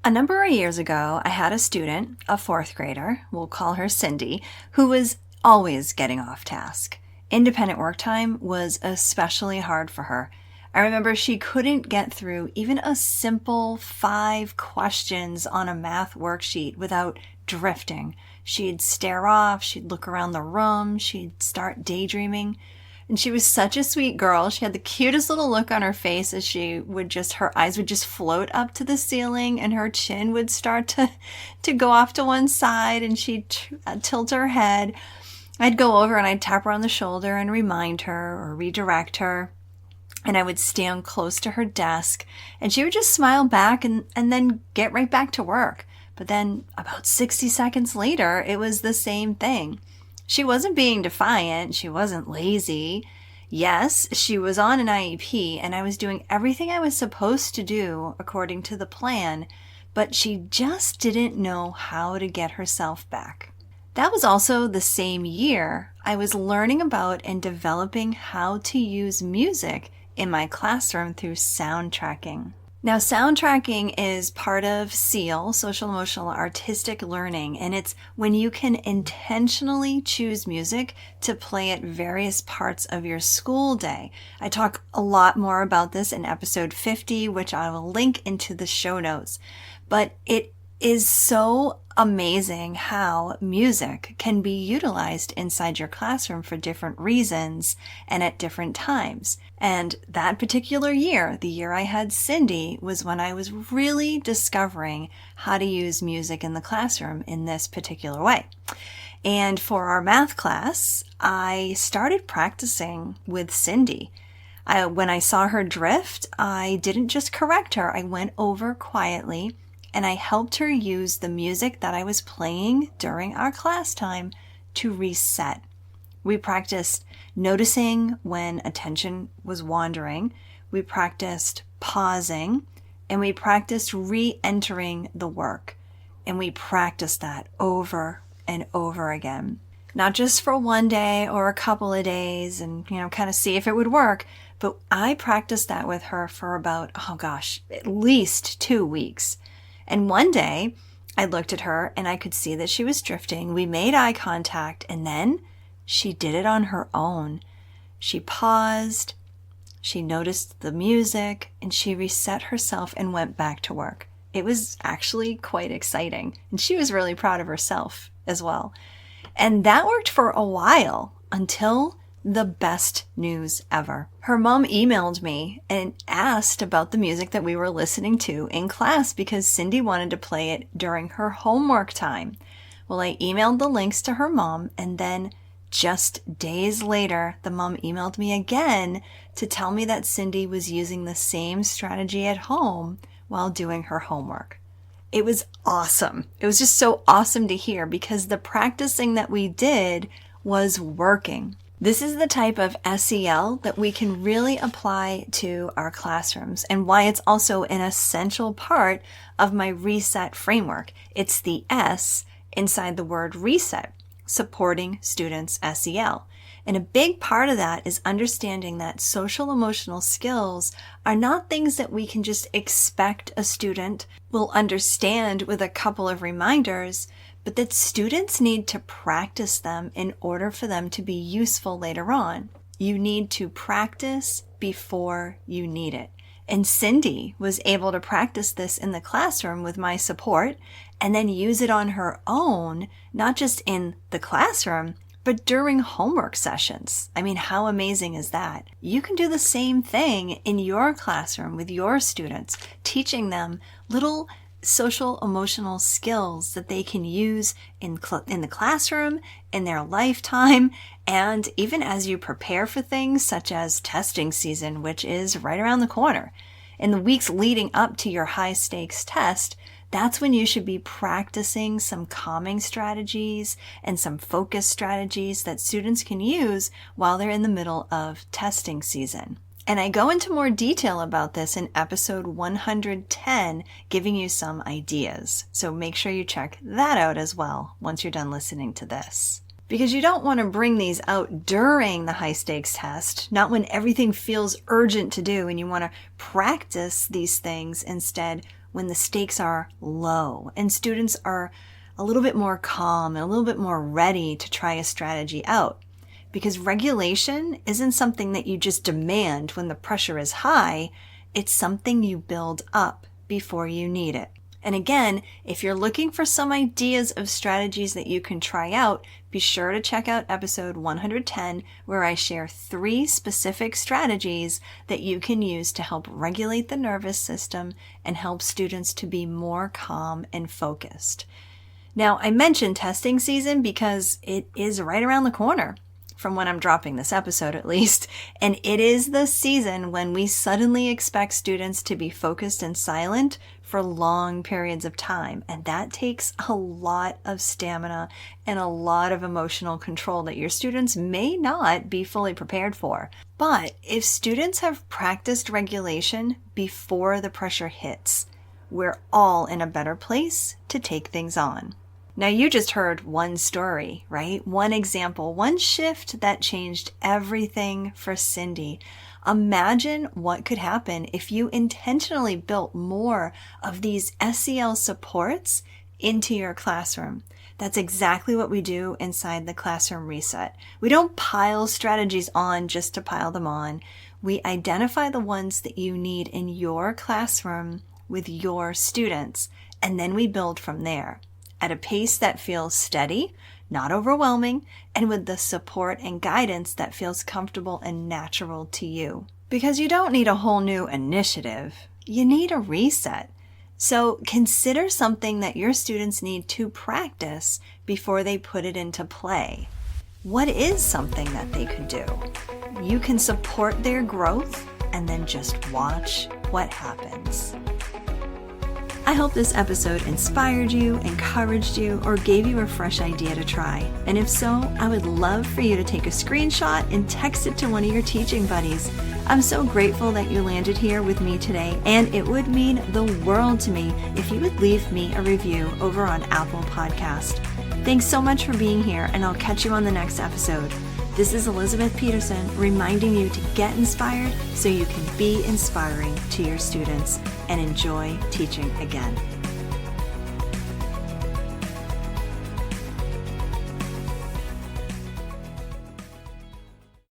A number of years ago, I had a student, a fourth grader, we'll call her Cindy, who was always getting off task. Independent work time was especially hard for her. I remember she couldn't get through even a simple 5 questions on a math worksheet without drifting. She'd stare off, she'd look around the room, she'd start daydreaming. And she was such a sweet girl. She had the cutest little look on her face as her eyes would just float up to the ceiling and her chin would start to go off to one side and she'd tilt her head. I'd go over and I'd tap her on the shoulder and remind her or redirect her. And I would stand close to her desk and she would just smile back and then get right back to work. But then about 60 seconds later, it was the same thing. She wasn't being defiant. She wasn't lazy. Yes, she was on an IEP and I was doing everything I was supposed to do according to the plan, but she just didn't know how to get herself back. That was also the same year I was learning about and developing how to use music in my classroom through sound tracking. Now, sound tracking is part of SEAL, Social Emotional Artistic Learning, and it's when you can intentionally choose music to play at various parts of your school day. I talk a lot more about this in episode 50, which I will link into the show notes. But it is so amazing how music can be utilized inside your classroom for different reasons and at different times. And that particular year, the year I had Cindy, was when I was really discovering how to use music in the classroom in this particular way. And for our math class, I started practicing with Cindy. When I saw her drift, I didn't just correct her. I went over quietly and I helped her use the music that I was playing during our class time to reset. We practiced noticing when attention was wandering. We practiced pausing, and we practiced re-entering the work. And we practiced that over and over again. Not just for one day or a couple of days and, kind of see if it would work, but I practiced that with her for about, at least 2 weeks. And one day, I looked at her and I could see that she was drifting. We made eye contact and then she did it on her own. She paused, she noticed the music, and she reset herself and went back to work. It was actually quite exciting. And she was really proud of herself as well. And that worked for a while until the best news ever. Her mom emailed me and asked about the music that we were listening to in class because Cindy wanted to play it during her homework time. Well, I emailed the links to her mom, and then just days later, the mom emailed me again to tell me that Cindy was using the same strategy at home while doing her homework. It was awesome. It was just so awesome to hear because the practicing that we did was working. This is the type of SEL that we can really apply to our classrooms and why it's also an essential part of my reset framework. It's the S inside the word reset, supporting students' SEL. And a big part of that is understanding that social emotional skills are not things that we can just expect a student will understand with a couple of reminders, but that students need to practice them in order for them to be useful later on. You need to practice before you need it. And Cindy was able to practice this in the classroom with my support and then use it on her own, not just in the classroom, but during homework sessions. I mean, how amazing is that? You can do the same thing in your classroom with your students, teaching them little social emotional skills that they can use in the classroom, in their lifetime, and even as you prepare for things such as testing season, which is right around the corner. In the weeks leading up to your high stakes test, that's when you should be practicing some calming strategies and some focus strategies that students can use while they're in the middle of testing season. And I go into more detail about this in episode 110, giving you some ideas. So make sure you check that out as well once you're done listening to this. Because you don't want to bring these out during the high stakes test, not when everything feels urgent to do and you want to practice these things instead when the stakes are low and students are a little bit more calm and a little bit more ready to try a strategy out. Because regulation isn't something that you just demand when the pressure is high, it's something you build up before you need it. And again, if you're looking for some ideas of strategies that you can try out, be sure to check out episode 110, where I share 3 specific strategies that you can use to help regulate the nervous system and help students to be more calm and focused. Now, I mentioned testing season because it is right around the corner, from when I'm dropping this episode at least, and it is the season when we suddenly expect students to be focused and silent for long periods of time, and that takes a lot of stamina and a lot of emotional control that your students may not be fully prepared for. But if students have practiced regulation before the pressure hits, we're all in a better place to take things on. Now, you just heard one story, right? One example, one shift that changed everything for Cindy. Imagine what could happen if you intentionally built more of these SEL supports into your classroom. That's exactly what we do inside the Classroom Reset. We don't pile strategies on just to pile them on. We identify the ones that you need in your classroom with your students, and then we build from there, at a pace that feels steady, not overwhelming, and with the support and guidance that feels comfortable and natural to you. Because you don't need a whole new initiative, you need a reset. So consider something that your students need to practice before they put it into play. What is something that they could do? You can support their growth and then just watch what happens. I hope this episode inspired you, encouraged you, or gave you a fresh idea to try. And if so, I would love for you to take a screenshot and text it to one of your teaching buddies. I'm so grateful that you landed here with me today, and it would mean the world to me if you would leave me a review over on Apple Podcast. Thanks so much for being here, and I'll catch you on the next episode. This is Elizabeth Peterson reminding you to get inspired so you can be inspiring to your students and enjoy teaching again.